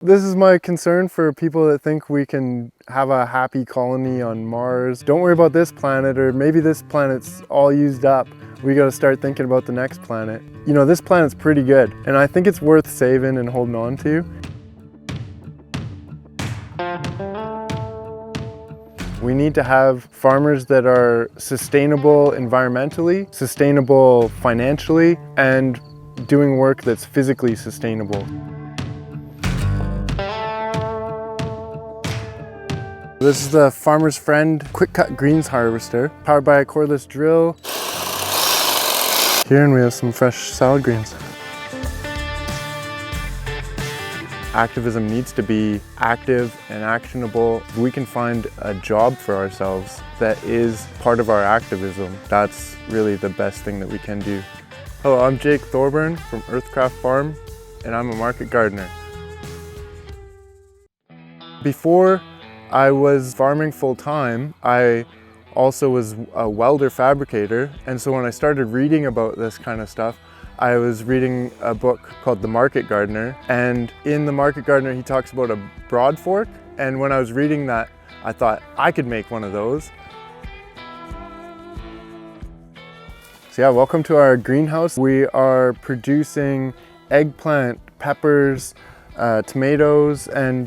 This is my concern for people that think we can have a happy colony on Mars. Don't worry about this planet, or maybe this planet's all used up. We gotta start thinking about the next planet. You know, this planet's pretty good, and I think it's worth saving and holding on to. We need to have farmers that are sustainable environmentally, sustainable financially, and doing work that's physically sustainable. This is the Farmer's Friend Quick Cut Greens Harvester, powered by a cordless drill. Here, and we have some fresh salad greens. Activism needs to be active and actionable. If we can find a job for ourselves that is part of our activism, that's really the best thing that we can do. Hello, I'm Jake Thorburn from EarthCraft Farm, and I'm a market gardener. Before I was farming full-time, I also was a welder fabricator, and so when I started reading about this kind of stuff, I was reading a book called The Market Gardener, and in The Market Gardener he talks about a broad fork, and when I was reading that I thought I could make one of those. So yeah, welcome to our greenhouse. We are producing eggplant, peppers, tomatoes, and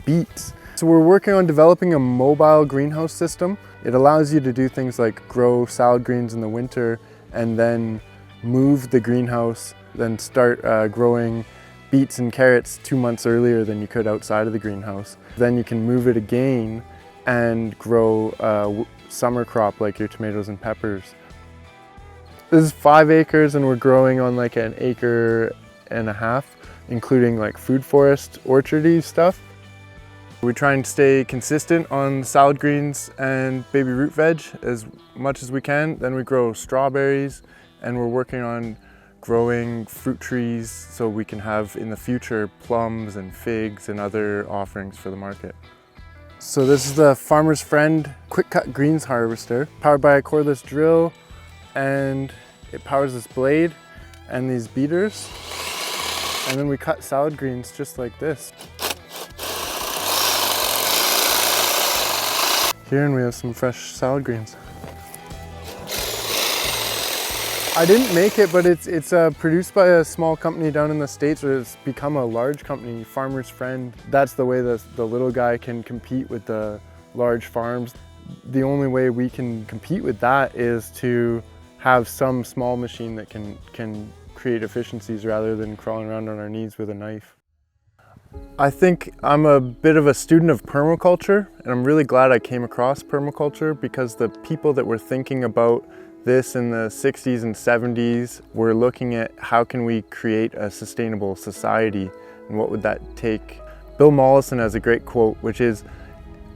beets. So we're working on developing a mobile greenhouse system. It allows you to do things like grow salad greens in the winter and then move the greenhouse, then start growing beets and carrots 2 months earlier than you could outside of the greenhouse. Then you can move it again and grow summer crop like your tomatoes and peppers. This is 5 acres and we're growing on like an 1.5 acres, including like food forest, orchardy stuff. We try and stay consistent on salad greens and baby root veg as much as we can. Then we grow strawberries, and we're working on growing fruit trees so we can have in the future plums and figs and other offerings for the market. So this is the Farmer's Friend Quick Cut Greens Harvester, powered by a cordless drill, and it powers this blade and these beaters. And then we cut salad greens just like this. Here, and we have some fresh salad greens. I didn't make it, but it's produced by a small company down in the States, where it's become a large company, Farmer's Friend. That's the way the little guy can compete with the large farms. The only way we can compete with that is to have some small machine that can create efficiencies rather than crawling around on our knees with a knife. I think I'm a bit of a student of permaculture, and I'm really glad I came across permaculture, because the people that were thinking about this in the 60s and 70s were looking at how can we create a sustainable society and what would that take. Bill Mollison has a great quote, which is,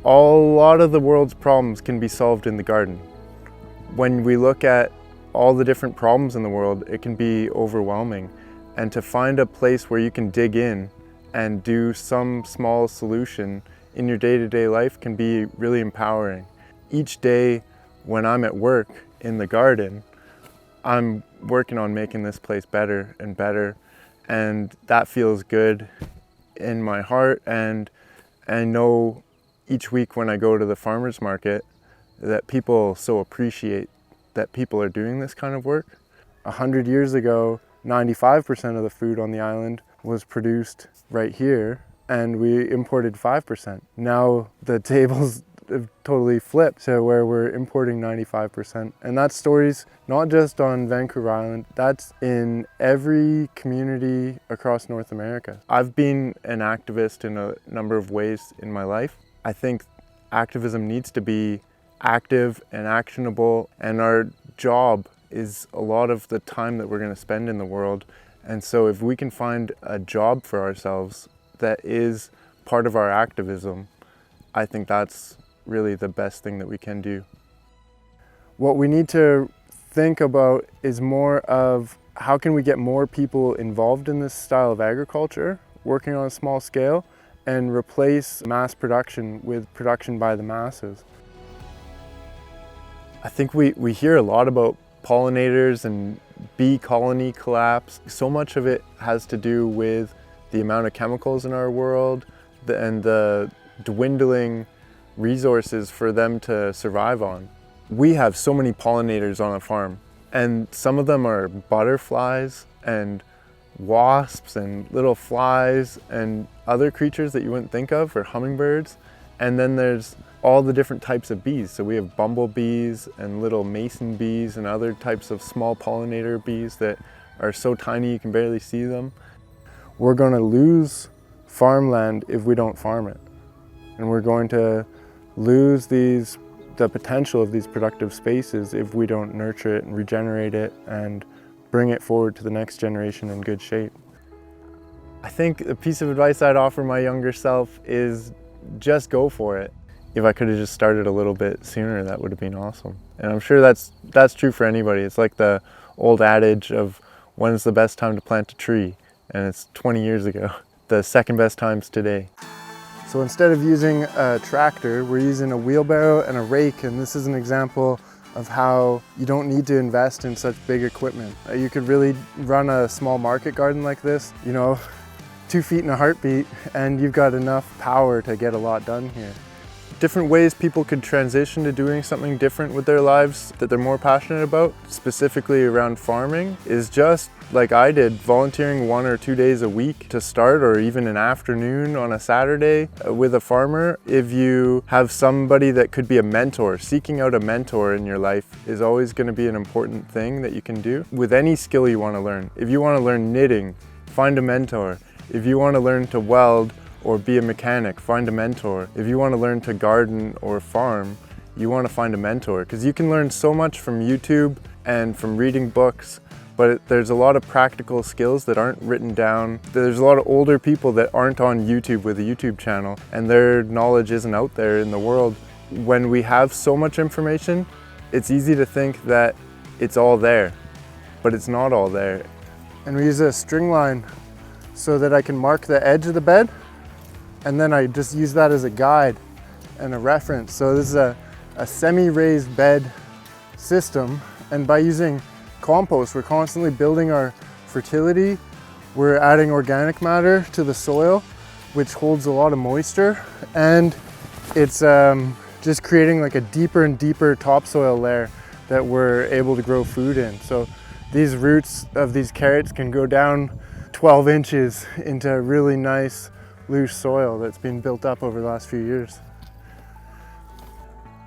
"A lot of the world's problems can be solved in the garden." When we look at all the different problems in the world, it can be overwhelming, and to find a place where you can dig in and do some small solution in your day-to-day life can be really empowering. Each day when I'm at work in the garden, I'm working on making this place better and better, and that feels good in my heart. And I know each week when I go to the farmer's market that people so appreciate that people are doing this kind of work. 100 years ago, 95% of the food on the island was produced right here, and we imported 5%. Now the tables have totally flipped to where we're importing 95%. And that's stories not just on Vancouver Island, that's in every community across North America. I've been an activist in a number of ways in my life. I think activism needs to be active and actionable, and our job is a lot of the time that we're going to spend in the world. And so if we can find a job for ourselves that is part of our activism, I think that's really the best thing that we can do. What we need to think about is more of how can we get more people involved in this style of agriculture, working on a small scale, and replace mass production with production by the masses. I think we hear a lot about pollinators and bee colony collapse. So much of it has to do with the amount of chemicals in our world, and the dwindling resources for them to survive on. We have so many pollinators on a farm, and some of them are butterflies and wasps and little flies and other creatures that you wouldn't think of, or hummingbirds. And then there's all the different types of bees. So we have bumblebees and little mason bees and other types of small pollinator bees that are so tiny you can barely see them. We're going to lose farmland if we don't farm it. And we're going to lose the potential of these productive spaces if we don't nurture it and regenerate it and bring it forward to the next generation in good shape. I think a piece of advice I'd offer my younger self is just go for it. If I could have just started a little bit sooner, that would have been awesome. And I'm sure that's true for anybody. It's like the old adage of when's the best time to plant a tree? And it's 20 years ago. The second best time's today. So instead of using a tractor, we're using a wheelbarrow and a rake, and this is an example of how you don't need to invest in such big equipment. You could really run a small market garden like this, 2 feet in a heartbeat, and you've got enough power to get a lot done here. Different ways people could transition to doing something different with their lives that they're more passionate about, specifically around farming, is just like I did, volunteering 1 or 2 days a week to start, or even an afternoon on a Saturday with a farmer. If you have somebody that could be a mentor, seeking out a mentor in your life is always going to be an important thing that you can do with any skill you want to learn. If you want to learn knitting, find a mentor. If you want to learn to weld or be a mechanic, find a mentor. If you want to learn to garden or farm, you want to find a mentor, because you can learn so much from YouTube and from reading books, but there's a lot of practical skills that aren't written down. There's a lot of older people that aren't on YouTube with a YouTube channel, and their knowledge isn't out there in the world. When we have so much information, it's easy to think that it's all there, but it's not all there. And we use a string line so that I can mark the edge of the bed, and then I just use that as a guide and a reference. So this is a semi-raised bed system, and by using compost, we're constantly building our fertility. We're adding organic matter to the soil, which holds a lot of moisture, and it's just creating like a deeper and deeper topsoil layer that we're able to grow food in. So these roots of these carrots can go down 12 inches into really nice loose soil that's been built up over the last few years.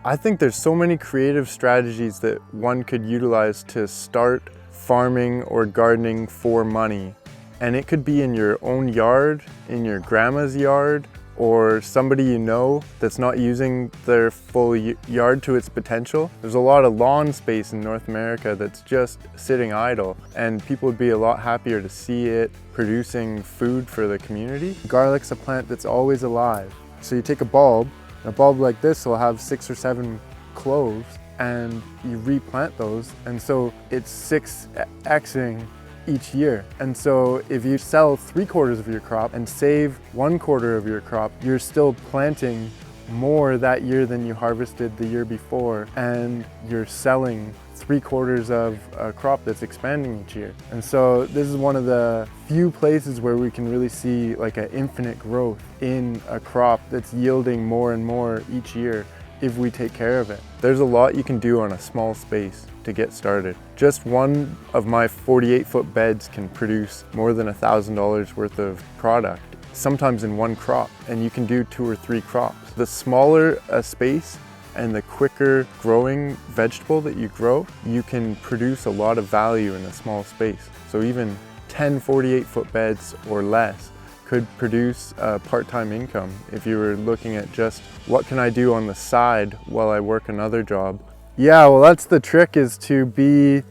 I think there's so many creative strategies that one could utilize to start farming or gardening for money. And it could be in your own yard, in your grandma's yard, or somebody you know that's not using their full yard to its potential. There's a lot of lawn space in North America that's just sitting idle, and people would be a lot happier to see it producing food for the community. Garlic's a plant that's always alive. So you take a bulb like this will have 6 or 7 cloves, and you replant those, and so it's 6xing each year. And so if you sell 3/4 of your crop and save 1/4 of your crop, you're still planting more that year than you harvested the year before, and you're selling 3/4 of a crop that's expanding each year. And so this is one of the few places where we can really see like an infinite growth in a crop that's yielding more and more each year if we take care of it. There's a lot you can do on a small space to get started. Just one of my 48-foot beds can produce more than $1,000 worth of product, sometimes in one crop, and you can do 2 or 3 crops. The smaller a space and the quicker growing vegetable that you grow, you can produce a lot of value in a small space. So even 10 48-foot beds or less could produce a part-time income if you were looking at just what can I do on the side while I work another job. Yeah, well, that's the trick, is to be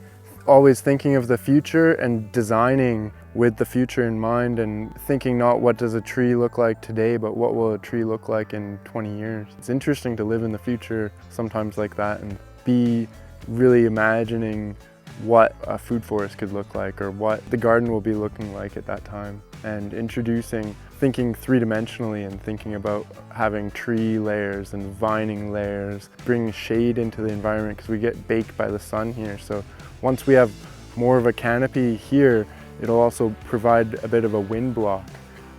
always thinking of the future and designing with the future in mind, and thinking not what does a tree look like today, but what will a tree look like in 20 years. It's interesting to live in the future sometimes like that and be really imagining what a food forest could look like, or what the garden will be looking like at that time, and thinking 3-dimensionally and thinking about having tree layers and vining layers, bringing shade into the environment, because we get baked by the sun here. So once we have more of a canopy here, it'll also provide a bit of a wind block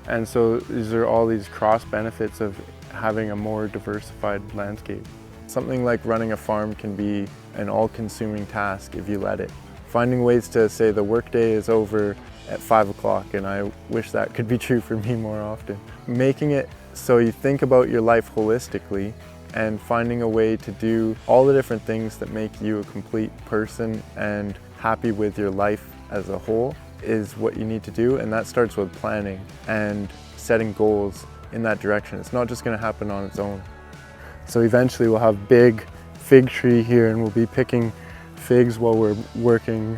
And so these are all these cross benefits of having a more diversified landscape. Something like running a farm can be an all-consuming task if you let it. Finding ways to say the workday is over at 5 o'clock, and I wish that could be true for me more often. Making it so you think about your life holistically and finding a way to do all the different things that make you a complete person and happy with your life as a whole is what you need to do, and that starts with planning and setting goals in that direction. It's not just going to happen on its own. So eventually we'll have big fig tree here and we'll be picking figs while we're working,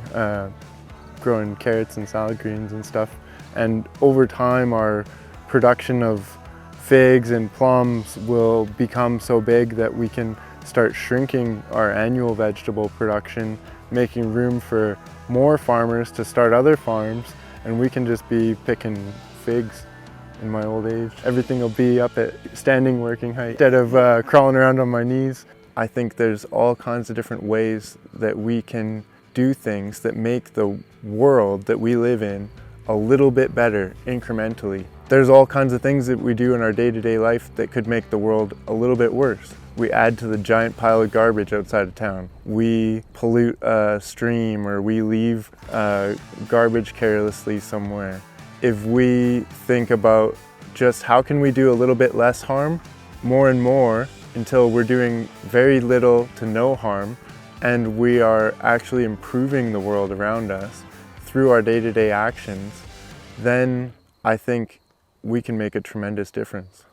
growing carrots and salad greens and stuff. And over time our production of figs and plums will become so big that we can start shrinking our annual vegetable production, making room for more farmers to start other farms, and we can just be picking figs in my old age. Everything will be up at standing working height instead of crawling around on my knees. I think there's all kinds of different ways that we can do things that make the world that we live in a little bit better incrementally. There's all kinds of things that we do in our day-to-day life that could make the world a little bit worse. We add to the giant pile of garbage outside of town. We pollute a stream, or we leave garbage carelessly somewhere. If we think about just how can we do a little bit less harm, more and more, until we're doing very little to no harm, and we are actually improving the world around us through our day-to-day actions, then I think we can make a tremendous difference.